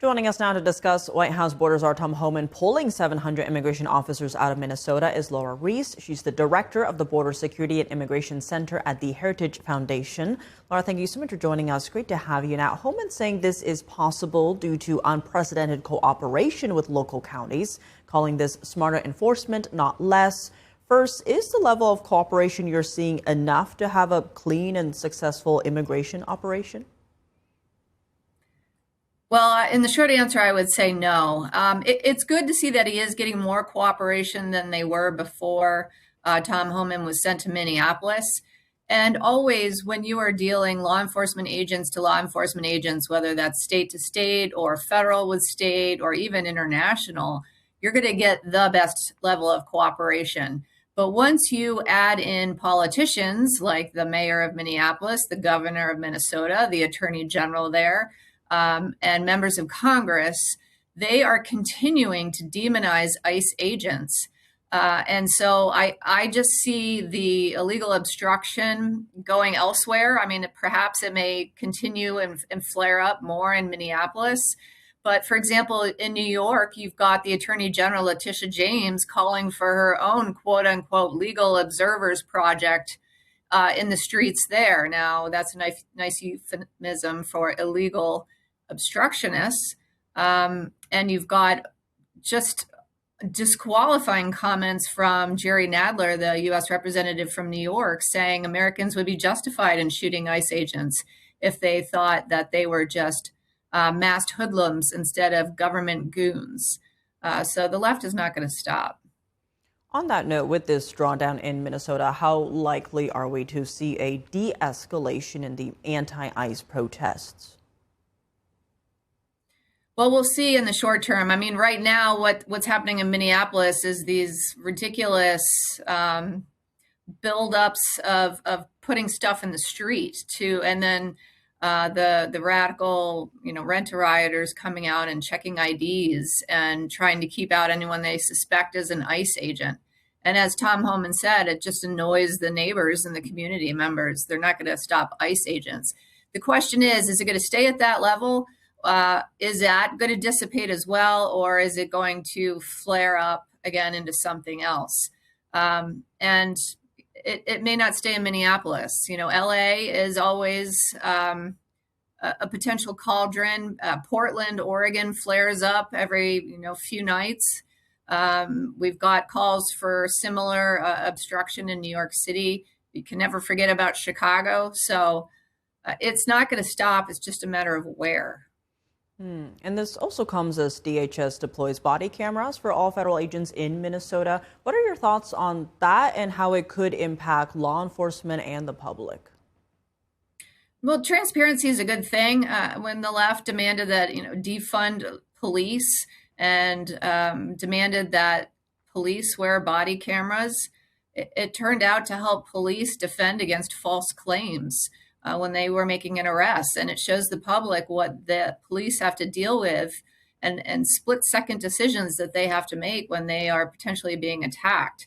Joining us now to discuss White House border czar Tom Homan pulling 700 immigration officers out of Minnesota is Lora Ries. She's the director of the Border Security and Immigration Center at the Heritage Foundation. Laura, thank you so much for joining us. Great to have you. Now, Homan saying this is possible due to unprecedented cooperation with local counties, calling this smarter enforcement, not less. First, is the level of cooperation you're seeing enough to have a clean and successful immigration operation? Well, in the short answer, I would say no. It's good to see that he is getting more cooperation than they were before Tom Homan was sent to Minneapolis. And always, when you are dealing law enforcement agents to law enforcement agents, whether that's state to state or federal with state or even international, you're going to get the best level of cooperation. But once you add in politicians like the mayor of Minneapolis, the governor of Minnesota, the attorney general there, and members of Congress, they are continuing to demonize ICE agents. And so I just see the illegal obstruction going elsewhere. I mean, perhaps it may continue and flare up more in Minneapolis. But for example, in New York, you've got the Attorney General, Letitia James, calling for her own quote unquote legal observers project in the streets there. Now, that's a nice euphemism for illegal obstructionists. And you've got just disqualifying comments from Jerry Nadler, the U.S. representative from New York, saying Americans would be justified in shooting ICE agents if they thought that they were just masked hoodlums instead of government goons. So the left is not going to stop. On that note, with this drawdown in Minnesota, how likely are we to see a de-escalation in the anti-ICE protests? Well, we'll see in the short term. I mean, right now, what's happening in Minneapolis is these ridiculous buildups of putting stuff in the street and then the radical, rent-a-rioters coming out and checking IDs and trying to keep out anyone they suspect as an ICE agent. And as Tom Homan said, it just annoys the neighbors and the community members. They're not going to stop ICE agents. The question is it going to stay at that level? Is that going to dissipate as well, or is it going to flare up again into something else? And it may not stay in Minneapolis. LA is always a potential cauldron. Portland, Oregon flares up every few nights. We've got calls for similar obstruction in New York City. You can never forget about Chicago. So it's not going to stop. It's just a matter of where. And this also comes as DHS deploys body cameras for all federal agents in Minnesota. What are your thoughts on that and how it could impact law enforcement and the public? Well, transparency is a good thing. When the left demanded that, defund police and demanded that police wear body cameras, it turned out to help police defend against false claims when they were making an arrest. And it shows the public what the police have to deal with and split-second decisions that they have to make when they are potentially being attacked.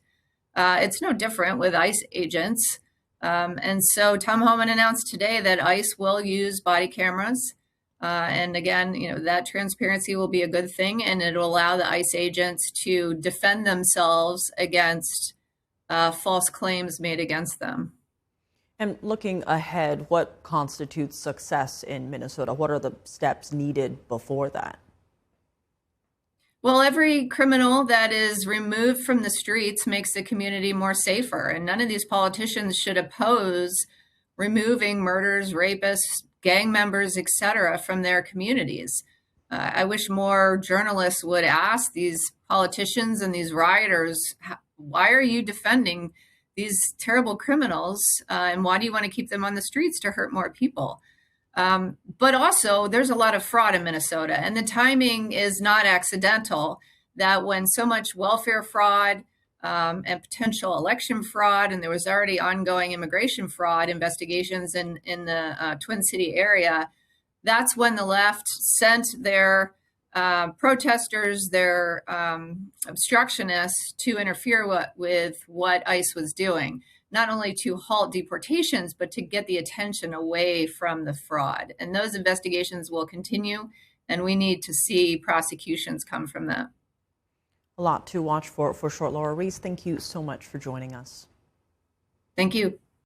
It's no different with ICE agents. And so Tom Homan announced today that ICE will use body cameras. And again, that transparency will be a good thing, and it'll allow the ICE agents to defend themselves against false claims made against them. And looking ahead, what constitutes success in Minnesota? What are the steps needed before that? Well, every criminal that is removed from the streets makes the community more safer. And none of these politicians should oppose removing murderers, rapists, gang members, etc., from their communities. I wish more journalists would ask these politicians and these rioters, why are you defending these terrible criminals, and why do you want to keep them on the streets to hurt more people? But also, there's a lot of fraud in Minnesota, and the timing is not accidental that when so much welfare fraud and potential election fraud, and there was already ongoing immigration fraud investigations in the Twin City area, that's when the left sent their protesters, their obstructionists to interfere with what ICE was doing, not only to halt deportations, but to get the attention away from the fraud. And those investigations will continue. and we need to see prosecutions come from that. A lot to watch for sure. Lora Ries, thank you so much for joining us. Thank you.